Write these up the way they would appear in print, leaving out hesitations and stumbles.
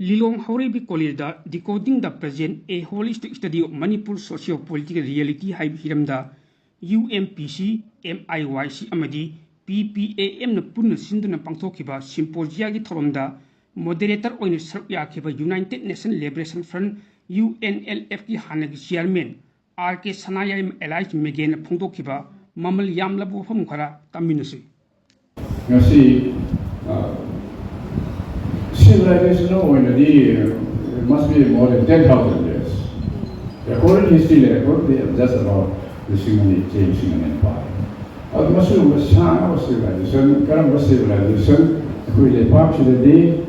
Lilong Haurebi College Decoding the Present, a holistic study of Manipurs Socio-Political Reality haiba hiramda UMPC MIYC amadi PPAM puna sinduna pangthokhiba Symposiagi thouramda Moderator oina saruk yakhiba United Nations Leberation Front UNLF ki hanagi chairman RK Sanayaima Meghen fongdokhiba mamal yamlaba wafam khara taminasi. Civilization it must be more than 10,000 years. The current history record they are just about the Singing Empire. The Muslim was civilization, current civilization, we the parts of the day,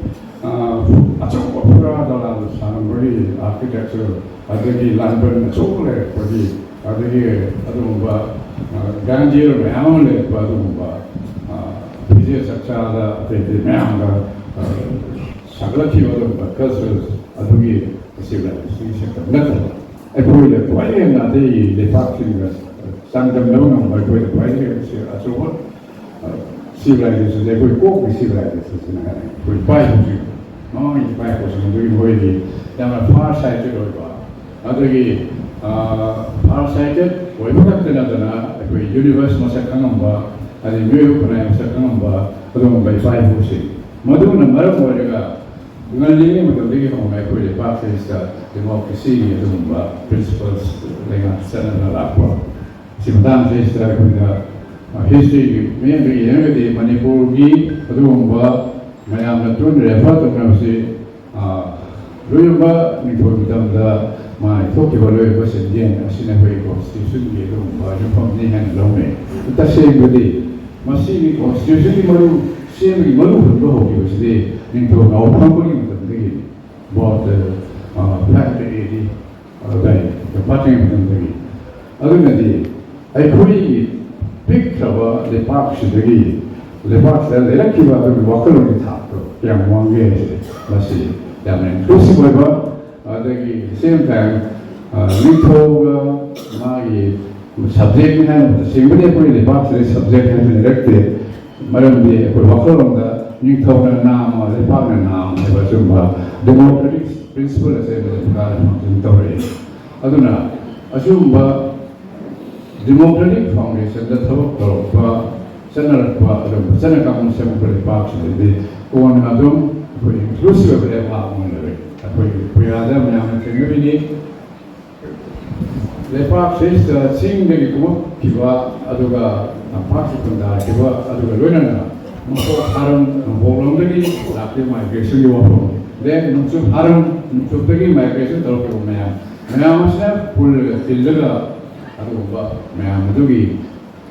architecture, London, chocolate, grandeur, Saglati because civilization method. I put the quite the factory Santa Melon, I put the quite so what civilization, they could cope with civilization with Bible. No, in Bible, doing way down a far sighted or other far sighted, we look at the universe must have come and the new plan must have come by 5 or 6. Maduna Maramoraga. We are living with the big home, I put a part is democracy, principles, like a senator Aqua. Sometimes it's with history, maybe every Manipur, Adumba, Mayam, Tundra, Photography, Ruyuba, Nikodam, my Tokyo was in Jen, a Sinaway constitution, from the hand long. That's the same with it. Massive constitution. Same Malu was the into our company bought the factory, the parting of the other than I could pick the parks of the parks that the yakhiba will walk on the top of young one year, Massi, inclusive at the same time, Little subject hand, the same way the parks subject has been elected. Madam, the wafam new thouramda naam, the partner naam, the democratic principle as a Aduna, assume democratic foundation, the thouramda, Senakam, Semper Parks, the one Adum, inclusive of the we are them, the park says, seeing the Kiva, Aduga. Pakistan kiba aduga loina haram bolongdagi lakti migration yo then nunsu haram nunsubdagi migration toroke maya masna full fildaga aduga maya adugi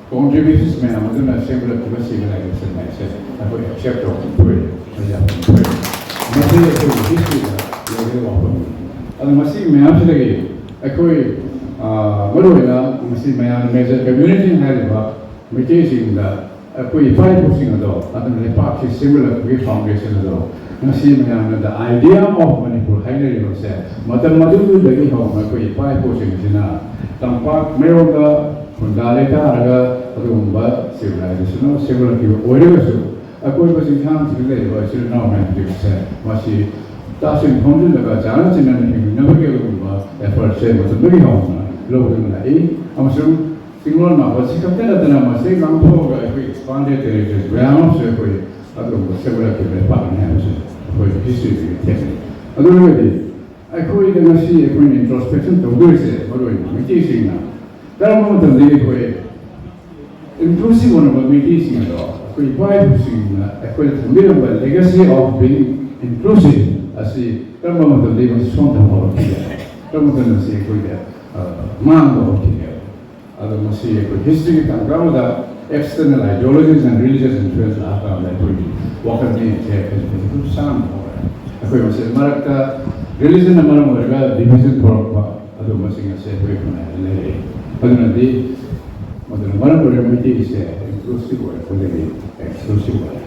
contributions maya aduna sembla kiba civilization mai se apo accept of masi history yo yo adu masi maya sidagi akoi maroina masi maya major community haiba Meditation that a pretty 5% of the park is similar to foundation of the idea of Manipur highly said, Matamadu, the home, a pretty 5% in a Tampak, Meroga, Kundaleta, Rumba, civilization, similar to whatever. A quite was in hands related by Sir Norman, said, Masi, touching hundreds of challenge and anything, never get effort, said, was a big home, low in the Single number, Captain of the number, say, if we expanded the regions, we are also several partners for the history of the technique. Otherwise, I could even see a point introspection to do it, what we're teaching now. That amount of the inclusive one of me teaching at all. We buy pushing a quite legacy of being inclusive as the government of the living strong of here. Government of the man of here. Other history and external ideologies and religious influence are that we walk at the sound. Religion and division for other Muslim separate from the Manipur is inclusive word for the exclusive word.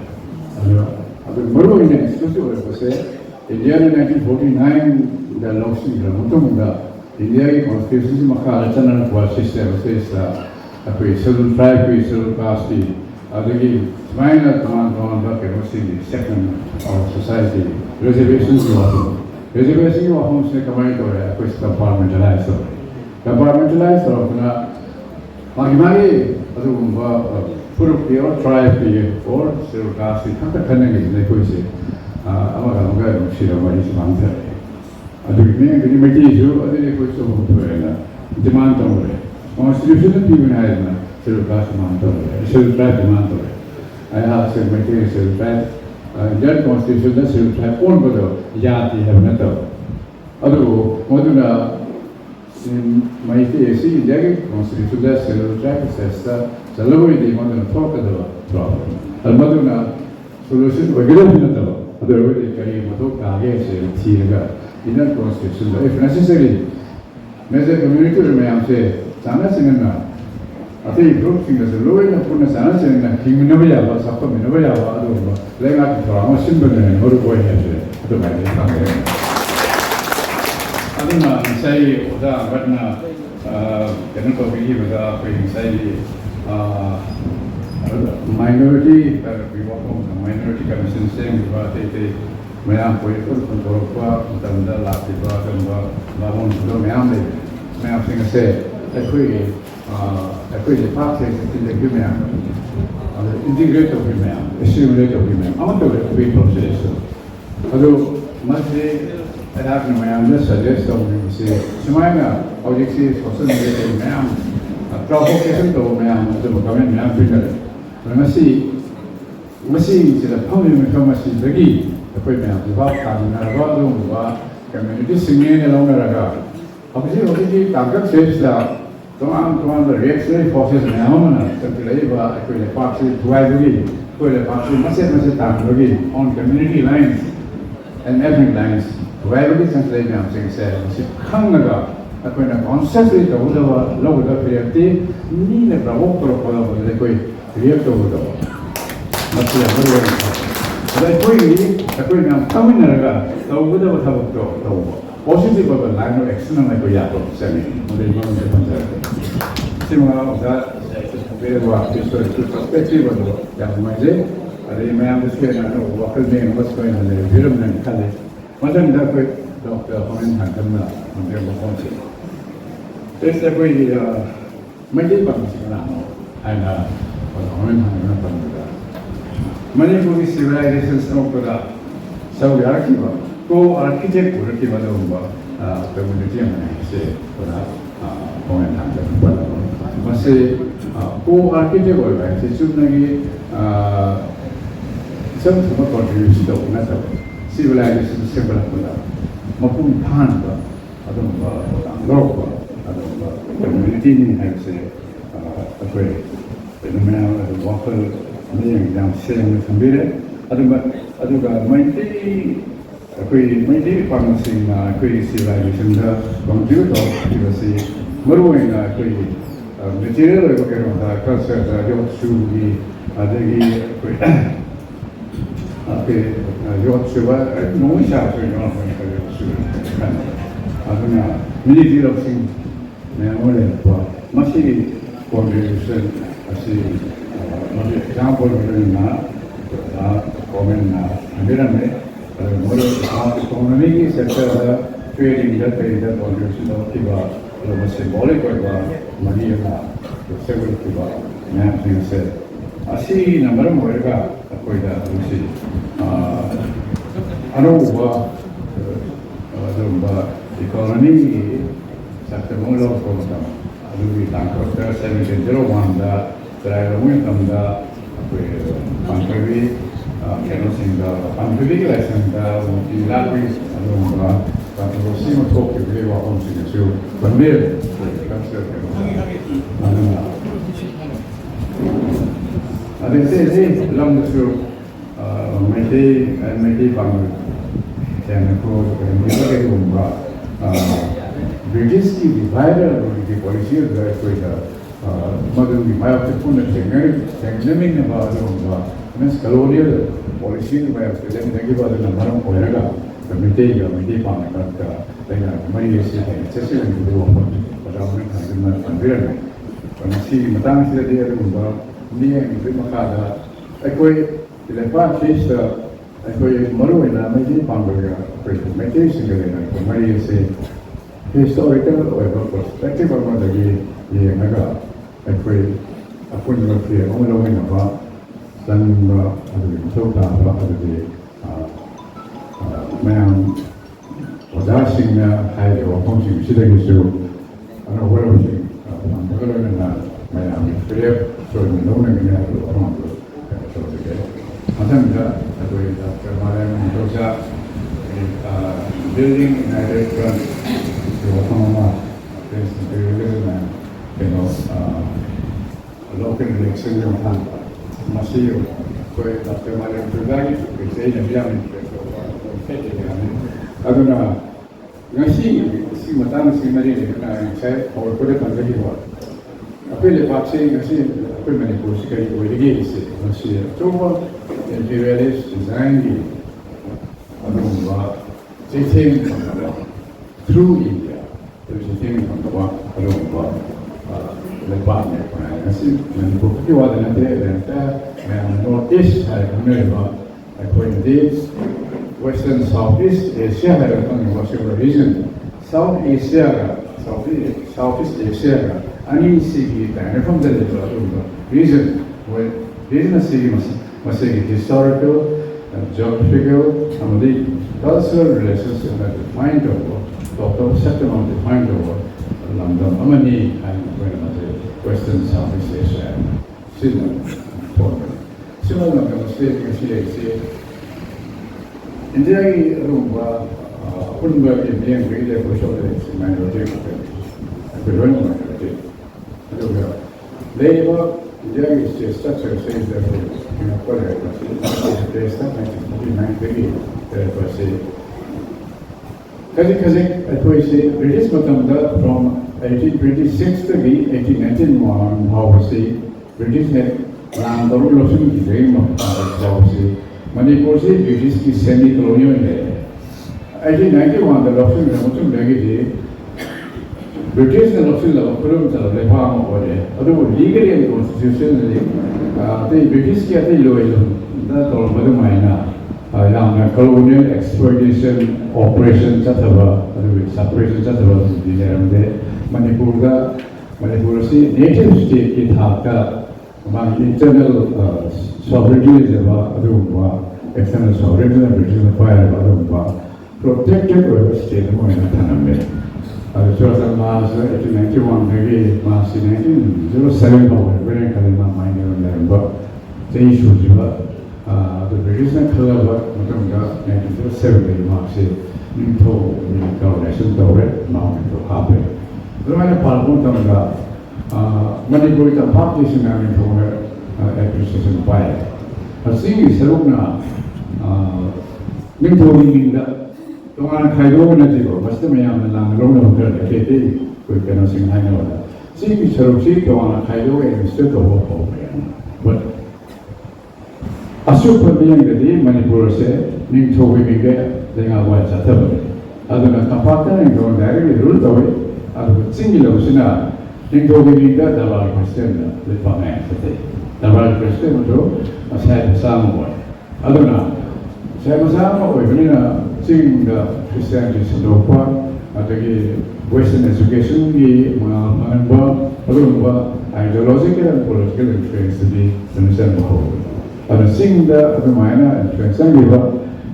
Other Muru in the exclusive word was in the year 1949, the Loxi, India constitution khara channel was system says schedule 5 schedule caste Mine command the second of society, reservation Reservation wafam se kamay to hai, kuch compartmentalized ho. Compartmentalized ho, apna magimari adu puro pure tribe pe or zero caste thanta karne ke liye koi se amaga shira mari se mangta hai. Adu me grimeti jo adu koi so ho hai na demand to hai. Constitution pe banaya na zero caste mangta hai, zero tribe mangta hai. I have said material zero tribe. That constitution that zero tribe own bodo yati have nato. Adu moduna MIYC jagi constitution that zero tribe sesta salawai di moduna talk the problem. Al moduna solution wagera nato. Adu wagera kari modo kage se thiga. In that constitution, if necessary, major community may say Sanayaima Meghen group singers lower the puna Sanayaima Meghen Minabaya was up to Minabaya, Lega for sinduna and Moderator to my name. I don't know, say, but now, thouramda minority, we work on the minority commission saying about it. Mayam political control, the last department, Lamon, Mayam singer said, the party in the human, integrate of human, assimilate of human. I want to be process. Although, must say, I have no Mayam, just suggest of me, say, Sanayaima Meghen for some Mayam, provocation to Mayam, the government Mayam figure. When I see, the public commerce is the key. The equipment, the work, the community singing along the radar. Obviously, target says that the reactionary forces in Amana, the Leberation, the party, the party, must on community lines and ethnic lines. Wherever this translation said, Hanagi, a kind of consciously the lower period, need a provoke for the react over the must be a very important. Aku yang kami neraga, tahu betul tahu. Positif apa line of action yang aku yakin seni. Mungkin mana saya pancar. Semua ada beberapa perspektif ada yang macam ada yang macam sekian ada wakil dengan apa sekian ada film yang kali. Macam dah aku doktor komen hantar na mungkin berfungsi. Terus aku macam apa sekarang? Ada komen hantar na. Manipurs civilization smokeada so yakhiba co-architect yakhiba the community say comment hantar masih co-architect boleh sebenarnya semua contribution to nata civilization sebelah pula maupun pan atau community ni say apa fenomena wakil yang sering sendiri, aduga maiti, maiti pangsi na civilization dah contribute juga si merupakan material yang kita culture jauh sugi ada jauh suba non siapa yang orang jauh sugi kan, adunya military option memang masih contribution masih example na comment na andira me economic sector trading that contribution of kiba symbolic money na several kiba मैं आपसे से असी number मोरेगा कोई दा उसी अनुभव अनुभव economy sector मोलो को बताओ अभी ताकत 701 दा Saya rumit tanda pangthokhiba, kerosene pangthokhiba lesson di lagu anu kalau sih mau kita wafam sih so benar kan ada sih dalam itu mesti pang jangan kau kita ke rumah British divider di polisi ada kau Mother we have to put a technique about the colonial policy by yakhiba the Maram Koyaga, the Miti Pang, MIYC, excessive and do but I went to the environment. When I see Madame there, Nia in Makada, the Lepa case, Moruina, maybe Pandoga, meditation, may say historical or perspective of the Naga, a point of fear, only about some man was asking how you were functioning, sitting to, I don't know what was it, I'm clear, so the knowing in that building in a restaurant, local election of Masio, where Dr. Madam Tudagi, which is a young I don't know. See, Madame Simari, and said, or put it on the river. I feel the vaccine, I see a Manipurs Socio with the gates, I see a total imperialist design. I don't know, they came through India. There is a thing from the one, I don't know, the partner. I see Manipurs Socio and the Northeast, I remember, I point this. Western Southeast Asia had a region. South Asia, Southeast Asia, any city from the region where business must say historical, geographical, amadi, cultural relations that defined over, settlement defined over London, amadi, and Western Southeast Asia. Similar state, India room couldn't work in the end, for sure, it's minority. I could run minority. Labor, India is a structure says that they start 1949 per se. Kazakh, I would say, British Matamda from 1826 to 1891, how we say, British had the rule of the game of policy. Manipurs British is semi-colonial. 1891, the Loxin Remotum Legate, British and Loxin Loxin of the farm over there. Although legally and constitutionally, the British get the loyal, that's all Madamina, colonial exploitation operations, separation, Manipur native state in Hakka, internal sovereignty is about external sovereignty and British Empire protected by the state of Moina. Mars 1891, maybe Mars 1907, very Kalima mining but the issue the British and Khara 1907 Mars into coronation direct now into happen. The right Parliament Manipur population appreciation by a thing is Saruk Decoding the Kaido Najigo, Mastamayam and Langlona Hotel, the KT, we cannot sing Hanover. Seeing Saruki to on a Kaido and instead of Hope. But a super being the day Manipur said, Ning to we get the Awats at the other than a partner and going directly ruled away, and with singular Sina, Ning to we get the Val Christian, the Paman today. The Val Christian, as had some way. Other than Samasama, we seeing the Christianity in Dopa, at the Western education, the ideological and political influence to be the whole. And seeing the minor influence and give up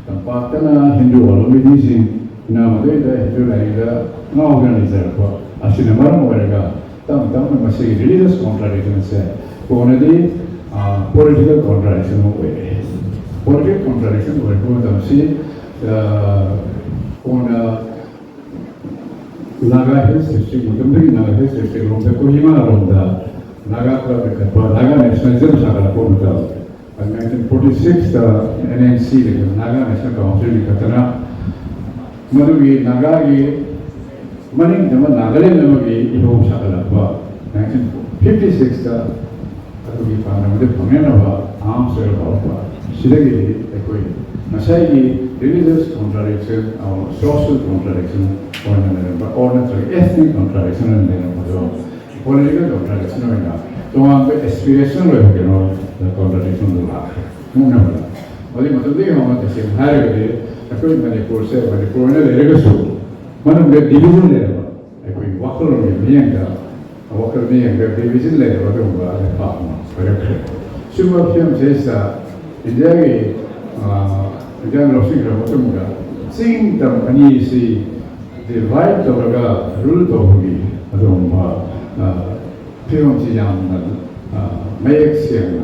the Patana Hindu Olomidis Namadeda, Hindu Laida, no organizer, as in a Maramarga, Tam must say religious contradiction, one of the political contradiction way. Political contradiction will go to see on Naga Hills district, Naga Hills district, Pangthokhiba, Naga nationalism, in 1946, the NNC, the Naga National Council, Katana, Madhugi, Nagagi, Mani, the Nagali, Iho Shakalapa, 1956, the Panganava, arms of Shidagi, Masai, religious contradiction or social contradiction, or ethnic contradiction, and then political contradiction. 동안 그 에스피레이션을 해보기로 contradiction 라. 뭐냐면 어디 어떻게 하면 대신 하려고 아까 Manipurse Manipurne 내려가서 మనం division లేదు అయిపోయి ఒక్కరు మీయంగా ఒక్కరు మీయంగా division లేదు ఒక పాపం correct 슈퍼피엄 제사 이제 이제 로싱을 못합니다. 지금도 아니시 디바이드 도가 룰 도기 아주 피엄 지장은 매익시나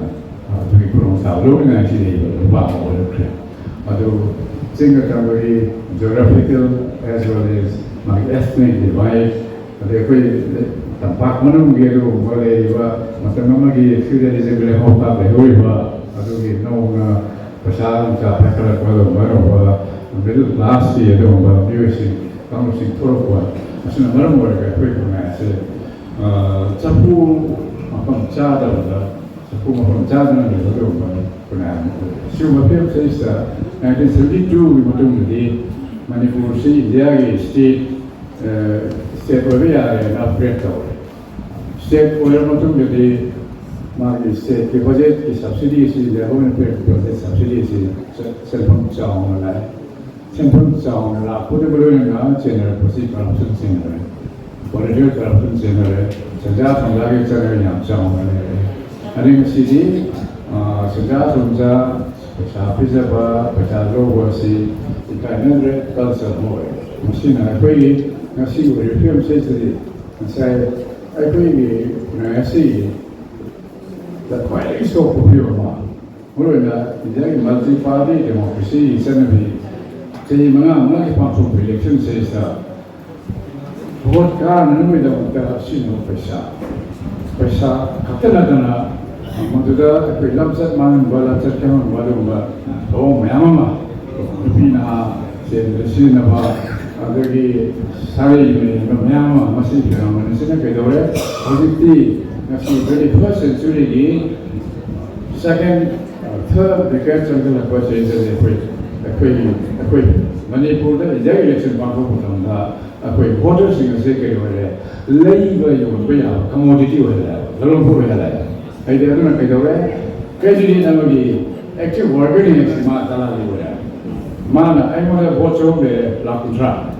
저기 그런 사로는 지내고 봐 그래. 아주 생각하기 geographical as well as my ethnic divide. 그리고 tampak gero mulai macam lagi feudalism le hopa behoiba adugi no pasal sa pakala ko baru middle class ye do music kamu sing torokwa asuna maram warga ko na se chapu apam chada da chapu apam chada na do kuna suma pem sa 1972 mutum di Manipur India state state area na upgrade state oil mutum jadi mari state ke budget ki subsidy si le home project subsidy si selfon chaung la pure bulu na general proceed corruption general political corruption general saja sanglagi general yang chaung la hari masih saja sunja pasal pizza lo si ikan re kalsa moy masih na koi nasi reform sesi saya I when I see that quite a so popular Moderator, the multi-party democracy is going to be the multi-party election says that vote card with the Sino Pesa, Catalana, Moduda, the Lapsat Man, Valatakan, Vaduma, oh, Yamama, Pina, said the Sinava. Adagi sari memang masih dalam Malaysia kedua positif masih 21st century ni second third decade sampai lepas ini aku Manipur dah jadi election bangku pun dah aku voters yang sekitar orang lain yang berapa commodity orang dalam pun orang ada tu nak kedua kerja nama lagi active worker ni semua dalam orang mana I mau bocor le lakutra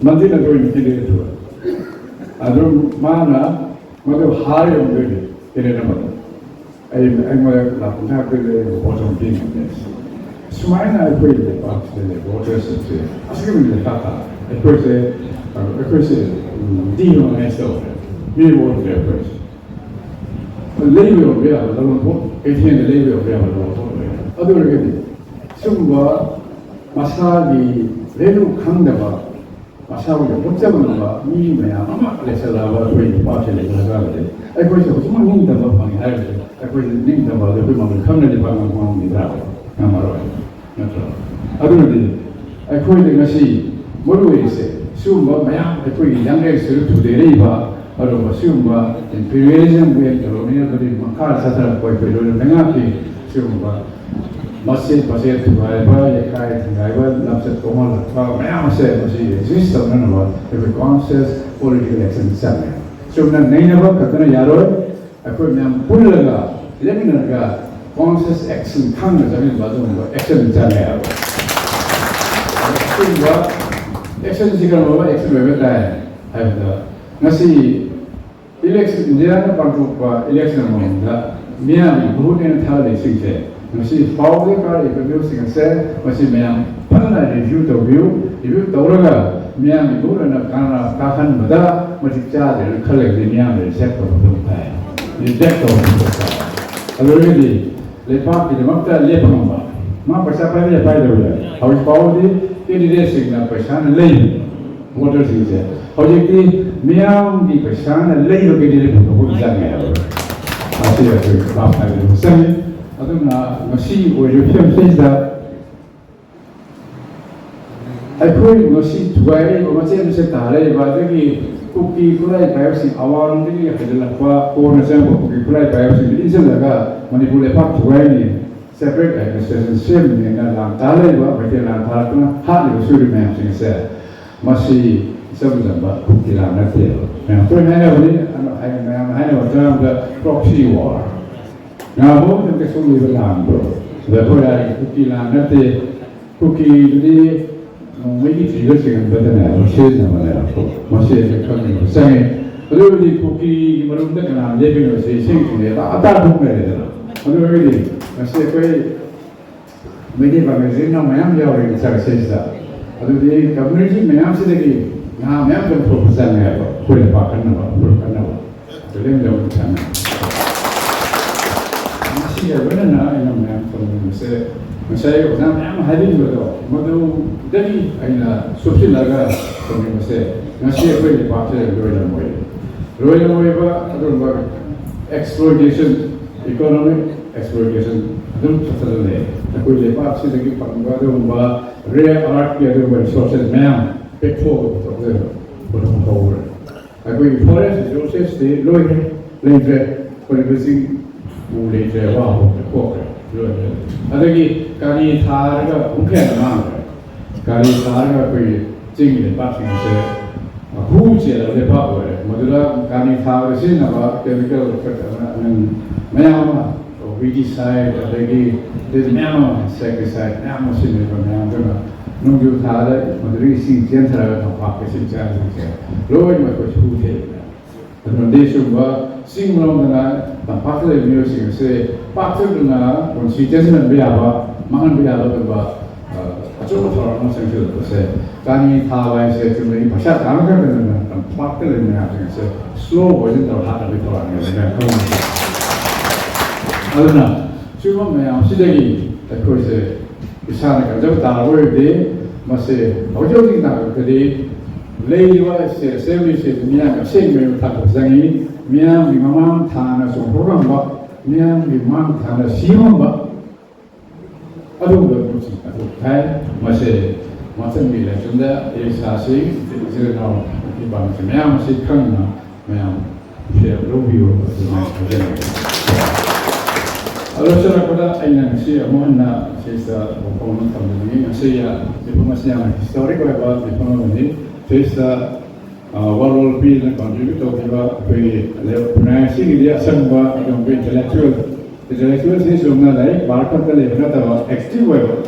nanti nak join kita itu aduh mana mau hari yang beri ini nama I mau lakutra le bocor ini semua ini aku ini pak le bocor sih asal ni kata aku sih di mana itu ni boleh aku level dia dalam pun ini level dia dalam pun aduh lagi semua 마사기 레루 강다가 마사오가 복잡한가 미매야 아마 레살라바 거의 빠져내 가가데 아이고서 정말 힘들다 방이 알지 아이고서 힘들다 봐 우리 마음을 감내지 방을 보는다 아마로 맞죠 아들들이 아이고의 것이 뭐로 있어 수마 마야 아이고의 양례스를 두대리 봐 바로 뭐 수마 임페리얼리즘 왜 로미아들이 막할 사사를 거의 별로 생각이 수마 masih tu haiba yakhiba haiba lapsat komal apa masih exist orang nama tapi conscious political action sana so na nahi nama katana yaro aku yang pun laga lekin laga conscious action kan jadi baru action sana ya so action jika nama action berbeda ada nasi election India na pangku election nama mian बहुत ने था लेकिन से masih power car review singse masih memang pernah review tauraga memang itu na karena kahan beda masih cara kalau memang reset betul tak reject betul kalau ini lepas kita makta lepas mah persiapan dia pada dulu harus power di dia signal persiapan lain motor singse harus di memang di persiapan lain kita betul jangan masih ada apa itu seni aduna masih European pizza aku masih tuai macam macam tarai bagi cookie kulai biopsy awal ni adalah apa orang macam cookie kulai biopsy ini selaga Manipur EPAC tuai ni separate administration system ni na lang tarai macam lang tarai tu hal itu sudah macam saya masih Something cookie lamb that day. Now, for I have a term the proxy war. Now, both of the only the lamb, therefore, I cookie lamb that day, cookie today, maybe 3 years ago, but then I said, no, I said, coming, saying, really cookie, Marum, and I'm living with a sing, I thought, really, I said, many magazines, I am your success. The community may answer the now, I am the professor, put a back and the limit of the time. I see a winner in a man from the say, I'm having the Modu Devi and a social laga from the say, I see a very party of Royal Waiver, exploitation, economic exploitation, don't certainly. The good part is the Pangthokhiba, rare art, the other sources, ma'am. Before the whole. I go in forest, Joseph, the lawyer, later, for everything, who later, wow, the corporate. Other Kari Targa, who can remember? Kari Targa, we sing the passing, who said the power, Moderator, Kari Targa, sin about chemical, and Mama, we decide that they give this Mama, sacrifice, Mama, sin from Mama. No good father, Moderating Center of Pakistan, Lord, my coach, who take that. The foundation was sing along the night, the popular music, say, Pakistan, when she doesn't be about, Mahan be about a joke for almost to say, Tani Tawai said to me, Pashat, I'm going to popular in the say, slow wasn't our heart of the Torah. I don't know. Two may I'm sitting, of course. Isana jab tarawih de mase hojong na kadi leiwa se assembly se dunia se me ta zangi mia mi mamam thana so program ba mia mi mam thana simam ba adu da kuchi adu kai mase mi la chunda e sa se zero na ki ba mia mase kan na mia se robio Alhamdulillah pada ayat Malaysia mohonlah saya berkomentar tentang ini Malaysia diplomasi yang historik lepas diplomasi saya world peace dan contributor juga bagi Leberation dia semua yang intellectual sih semua lain bahkan kalau kita tahu active web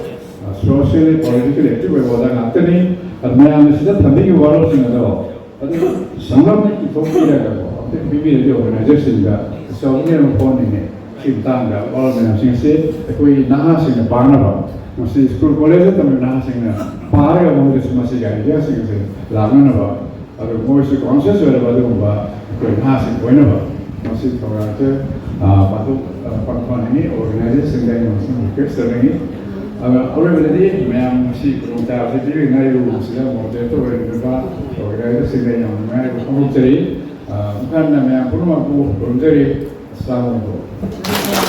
socially political active web orang nanti ni adanya Malaysia tadi world sih ada tapi sangat ni fokus dia kalau PPAM organisasi juga soalnya orang ini Tangga, all the nations say, if we Nahas in the Barnaba, Must school college, the Nahasing, Pari of the Symposiagi, Lamanaba, or the voice of conscious or Badumba, Nahasing, whenever, must see Torata, Patu, organizers, and then Kirstani. Already, Mam, she couldn't have the Moderator, and organizers, and then American Community, Puna, Voluntary. Assalamualaikum.